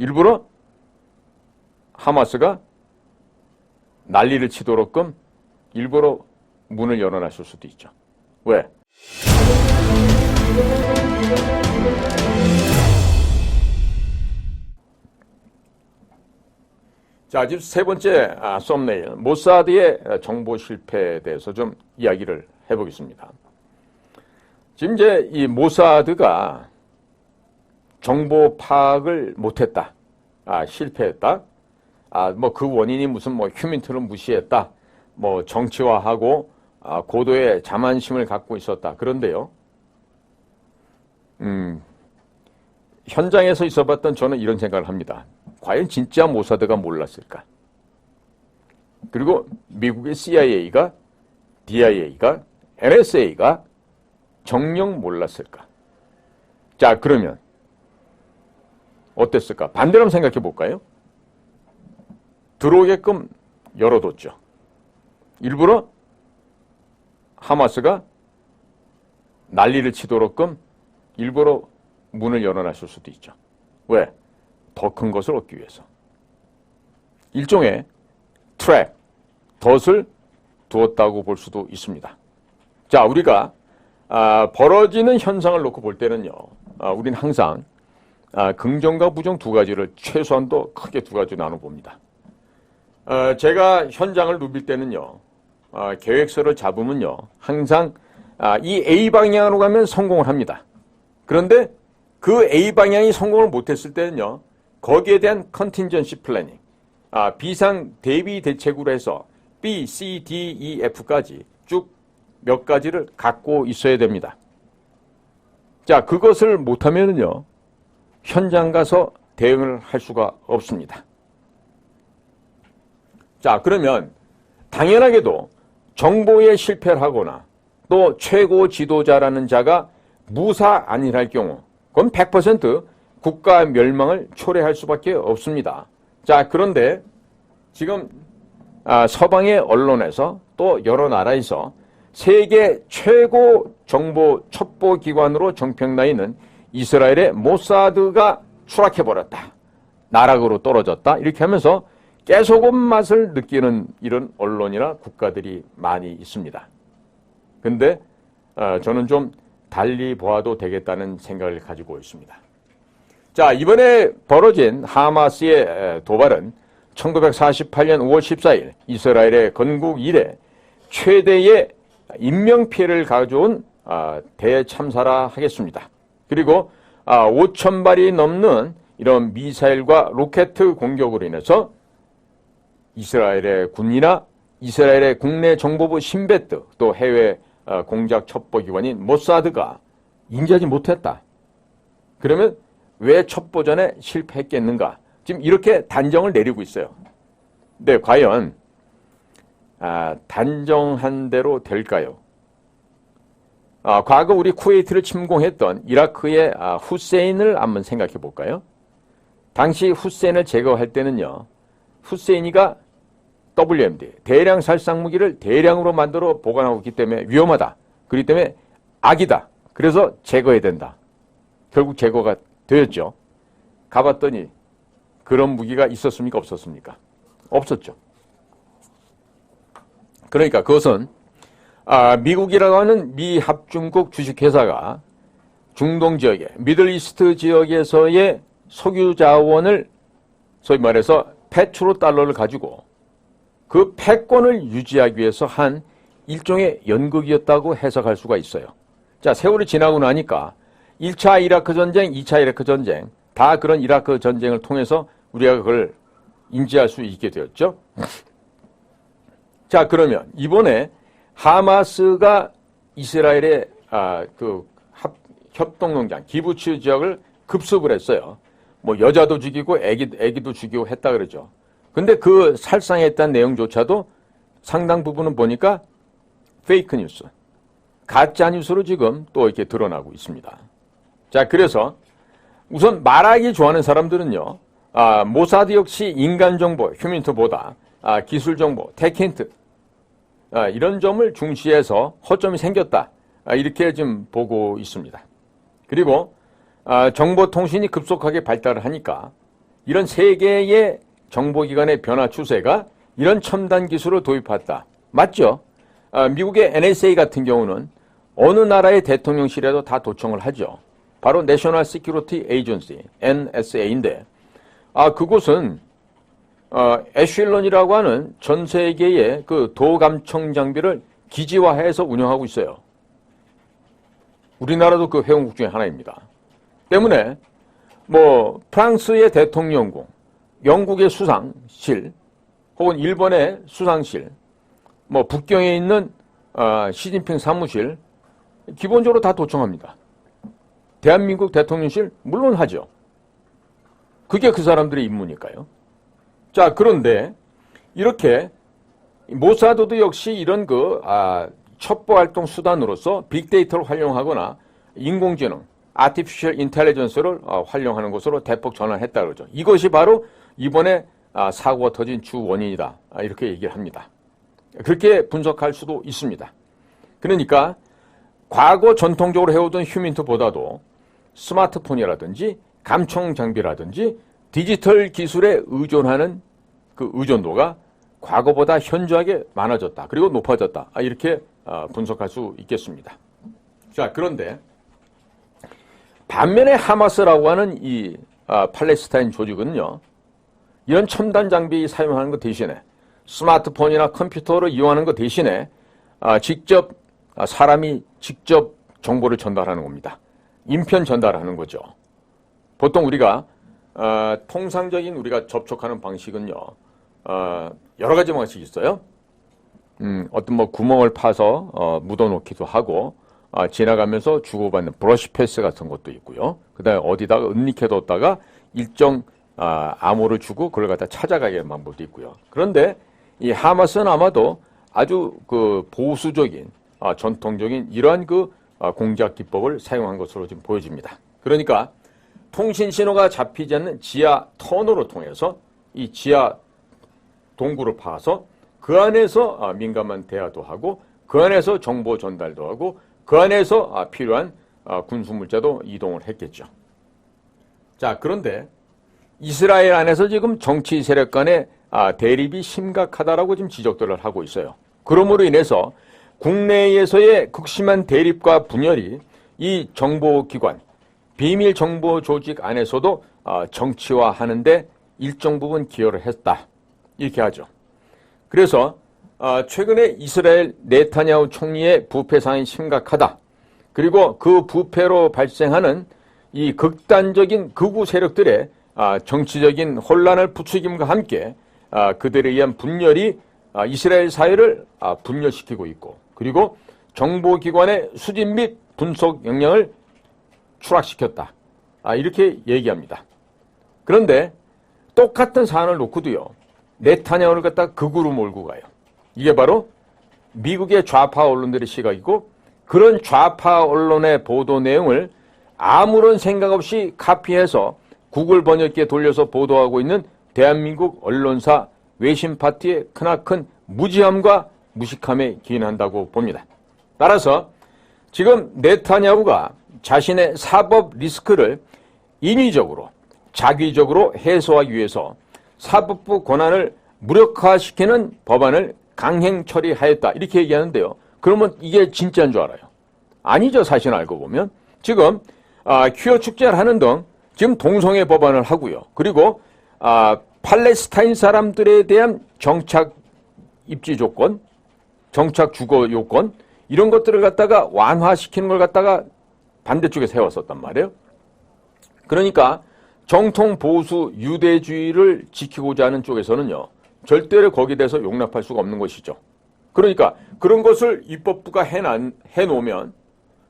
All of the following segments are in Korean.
일부러 하마스가 난리를 치도록끔 일부러 문을 열어놨을 수도 있죠. 왜? 자, 지금 세 번째 썸네일, 모사드의 정보 실패에 대해서 좀 이야기를 해보겠습니다. 지금 이제 이 모사드가 정보 파악을 못했다, 실패했다, 뭐 그 원인이 무슨 뭐 휴민트를 무시했다, 뭐 정치화하고 고도의 자만심을 갖고 있었다. 그런데요, 현장에서 있어봤던 저는 이런 생각을 합니다. 과연 진짜 모사드가 몰랐을까? 그리고 미국의 CIA가, DIA가, NSA가 정녕 몰랐을까? 자, 그러면 어땠을까? 반대로 한번 생각해 볼까요? 들어오게끔 열어뒀죠. 일부러 하마스가 난리를 치도록끔 일부러 문을 열어놨을 수도 있죠. 왜? 더 큰 것을 얻기 위해서. 일종의 트랩, 덫을 두었다고 볼 수도 있습니다. 자, 우리가 벌어지는 현상을 놓고 볼 때는요, 우린 항상 긍정과 부정 두 가지를 최소한도 크게 두 가지로 나눠봅니다. 제가 현장을 누빌 때는요, 계획서를 잡으면요, 항상 이 A 방향으로 가면 성공을 합니다. 그런데 그 A 방향이 성공을 못했을 때는요, 거기에 대한 컨틴전시 플래닝, 비상 대비 대책으로 해서 B, C, D, E, F까지 쭉 몇 가지를 갖고 있어야 됩니다. 자, 그것을 못하면요, 현장 가서 대응을 할 수가 없습니다. 자, 그러면 당연하게도 정보에 실패를 하거나 또 최고 지도자라는 자가 무사 안일할 경우, 그건 100% 국가 멸망을 초래할 수밖에 없습니다. 자, 그런데 지금 서방의 언론에서 또 여러 나라에서 세계 최고 정보 첩보 기관으로 정평나 있는 이스라엘의 모사드가 추락해버렸다, 나락으로 떨어졌다, 이렇게 하면서 깨소금 맛을 느끼는 이런 언론이나 국가들이 많이 있습니다. 근데 저는 좀 달리 보아도 되겠다는 생각을 가지고 있습니다. 자, 이번에 벌어진 하마스의 도발은 1948년 5월 14일 이스라엘의 건국 이래 최대의 인명피해를 가져온 대참사라 하겠습니다. 그리고 5,000발이 넘는 이런 미사일과 로켓 공격으로 인해서 이스라엘의 군이나 이스라엘의 국내 정보부 신베트, 또 해외 공작 첩보기관인 모사드가 인지하지 못했다. 그러면 왜 첩보전에 실패했겠는가? 지금 이렇게 단정을 내리고 있어요. 근데 과연 단정한 대로 될까요? 과거 우리 쿠웨이트를 침공했던 이라크의 후세인을 한번 생각해 볼까요? 당시 후세인을 제거할 때는요, 후세인이가 WMD, 대량 살상무기를 대량으로 만들어 보관하고 있기 때문에 위험하다, 그렇기 때문에 악이다, 그래서 제거해야 된다. 결국 제거가 되었죠. 가봤더니 그런 무기가 있었습니까? 없었습니까? 없었죠. 그러니까 그것은 미국이라고 하는 미합중국 주식회사가 중동 지역에, 미들이스트 지역에서의 석유 자원을 소위 말해서 페트로 달러를 가지고 그 패권을 유지하기 위해서 한 일종의 연극이었다고 해석할 수가 있어요. 자, 세월이 지나고 나니까 1차 이라크 전쟁, 2차 이라크 전쟁, 다 그런 이라크 전쟁을 통해서 우리가 그걸 인지할 수 있게 되었죠. 자, 그러면 이번에 하마스가 이스라엘의 협동농장, 기부츠 지역을 급습을 했어요. 뭐 여자도 죽이고 애기도 죽이고 했다 그러죠. 근데 그 살상했다는 내용조차도 상당 부분은 보니까 페이크 뉴스, 가짜 뉴스로 지금 또 이렇게 드러나고 있습니다. 자, 그래서 우선 말하기 좋아하는 사람들은요, 모사드 역시 인간 정보, 휴민트보다 기술 정보, 테크힌트, 이런 점을 중시해서 허점이 생겼다, 이렇게 지금 보고 있습니다. 그리고 정보통신이 급속하게 발달을 하니까 이런 세계의 정보기관의 변화 추세가 이런 첨단 기술을 도입했다. 맞죠? 미국의 NSA 같은 경우는 어느 나라의 대통령실에도 다 도청을 하죠. 바로 National Security Agency, NSA인데, 그곳은 에슐런이라고 하는 전 세계의 그 도감청 장비를 기지화해서 운영하고 있어요. 우리나라도 그 회원국 중에 하나입니다. 때문에 프랑스의 대통령궁, 영국의 수상실, 혹은 일본의 수상실, 북경에 있는 시진핑 사무실, 기본적으로 다 도청합니다. 대한민국 대통령실 물론 하죠. 그게 그 사람들의 임무니까요. 자, 그런데 이렇게 모사드도 역시 이런 첩보 활동 수단으로서 빅데이터를 활용하거나 인공지능, 아티피셜 인텔리전스를 활용하는 것으로 대폭 전환했다 그러죠. 이것이 바로 이번에 사고가 터진 주 원인이다. 이렇게 얘기를 합니다. 그렇게 분석할 수도 있습니다. 그러니까 과거 전통적으로 해오던 휴민트보다도 스마트폰이라든지 감청 장비라든지 디지털 기술에 의존하는 그 의존도가 과거보다 현저하게 많아졌다. 그리고 높아졌다. 이렇게 분석할 수 있겠습니다. 자, 그런데 반면에 하마스라고 하는 이 팔레스타인 조직은요, 이런 첨단 장비 사용하는 것 대신에 스마트폰이나 컴퓨터를 이용하는 것 대신에 사람이 직접 정보를 전달하는 겁니다. 인편 전달하는 거죠. 보통 우리가 통상적인 우리가 접촉하는 방식은요, 여러 가지 방식이 있어요. 어떤 구멍을 파서 묻어놓기도 하고, 지나가면서 주고받는 브러쉬 패스 같은 것도 있고요. 그 다음에 어디다가 은닉해뒀다가 일정 암호를 주고 그걸 갖다 찾아가게 하는 방법도 있고요. 그런데 이 하마스는 아마도 아주 보수적인 전통적인 이러한 공작 기법을 사용한 것으로 지금 보여집니다. 그러니까 통신 신호가 잡히지 않는 지하 터널을 통해서 이 지하 동굴을 파서 그 안에서 민감한 대화도 하고 그 안에서 정보 전달도 하고 그 안에서 필요한 군수물자도 이동을 했겠죠. 자, 그런데 이스라엘 안에서 지금 정치 세력 간의 대립이 심각하다라고 지금 지적들을 하고 있어요. 그러므로 인해서 국내에서의 극심한 대립과 분열이 이 정보기관, 비밀 정보 조직 안에서도 정치화하는데 일정 부분 기여를 했다. 이렇게 하죠. 그래서 최근에 이스라엘 네타냐후 총리의 부패 사안이 심각하다. 그리고 그 부패로 발생하는 이 극단적인 극우 세력들의 정치적인 혼란을 부추김과 함께 그들에 의한 분열이 이스라엘 사회를 분열시키고 있고, 그리고 정보기관의 수집 및 분석 역량을 추락시켰다. 이렇게 얘기합니다. 그런데 똑같은 사안을 놓고도요, 네타냐후를 갖다 극우로 몰고 가요. 이게 바로 미국의 좌파 언론들의 시각이고, 그런 좌파 언론의 보도 내용을 아무런 생각 없이 카피해서 구글 번역기에 돌려서 보도하고 있는 대한민국 언론사 외신 파티의 크나큰 무지함과 무식함에 기인한다고 봅니다. 따라서 지금 네타냐후가 자신의 사법 리스크를 인위적으로, 자기적으로 해소하기 위해서 사법부 권한을 무력화시키는 법안을 강행 처리하였다. 이렇게 얘기하는데요. 그러면 이게 진짜인 줄 알아요? 아니죠. 사실 알고 보면. 지금 퀴어 축제를 하는 등 지금 동성애 법안을 하고요. 그리고 팔레스타인 사람들에 대한 정착 입지 조건, 정착 주거 요건, 이런 것들을 갖다가 완화시키는 걸 갖다가 반대쪽에 세웠었단 말이에요. 그러니까 정통 보수 유대주의를 지키고자 하는 쪽에서는요, 절대로 거기에 대해서 용납할 수가 없는 것이죠. 그러니까 그런 것을 입법부가 해놓으면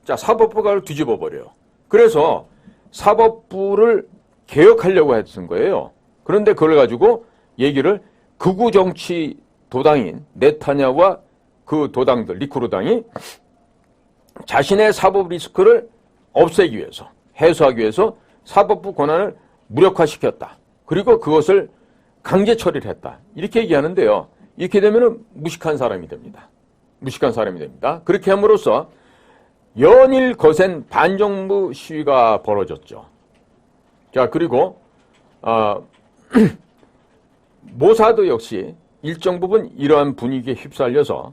자, 사법부가 그걸 뒤집어 버려요. 그래서 사법부를 개혁하려고 했던 거예요. 그런데 그걸 가지고 얘기를 극우 정치 도당인 네타냐후와 그 도당들, 리쿠르당이 자신의 사법 리스크를 없애기 위해서, 해소하기 위해서 사법부 권한을 무력화시켰다. 그리고 그것을 강제 처리를 했다. 이렇게 얘기하는데요. 이렇게 되면 무식한 사람이 됩니다. 무식한 사람이 됩니다. 그렇게 함으로써 연일 거센 반정부 시위가 벌어졌죠. 자, 그리고 모사도 역시 일정 부분 이러한 분위기에 휩쓸려서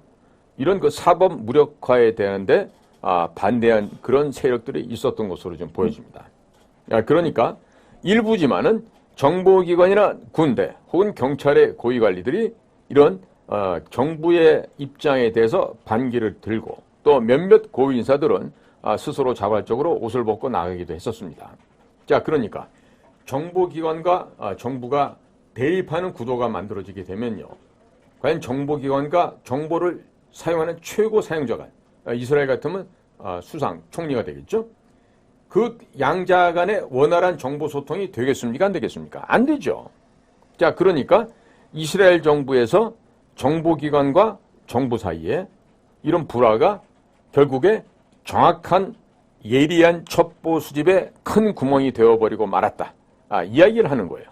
이런 그 사법 무력화에 대한데 반대한 그런 세력들이 있었던 것으로 좀 보여집니다. 그러니까 일부지만은 정보기관이나 군대 혹은 경찰의 고위관리들이 이런 정부의 입장에 대해서 반기를 들고 또 몇몇 고위인사들은 스스로 자발적으로 옷을 벗고 나가기도 했었습니다. 자, 그러니까 정보기관과 정부가 대립하는 구도가 만들어지게 되면요. 과연 정보기관과 정보를 사용하는 최고 사용자가 이스라엘 같으면 수상, 총리가 되겠죠? 그 양자 간의 원활한 정보 소통이 되겠습니까? 안 되겠습니까? 안 되죠. 자, 그러니까 이스라엘 정부에서 정보기관과 정부 사이에 이런 불화가 결국에 정확한 예리한 첩보 수집에 큰 구멍이 되어버리고 말았다. 이야기를 하는 거예요.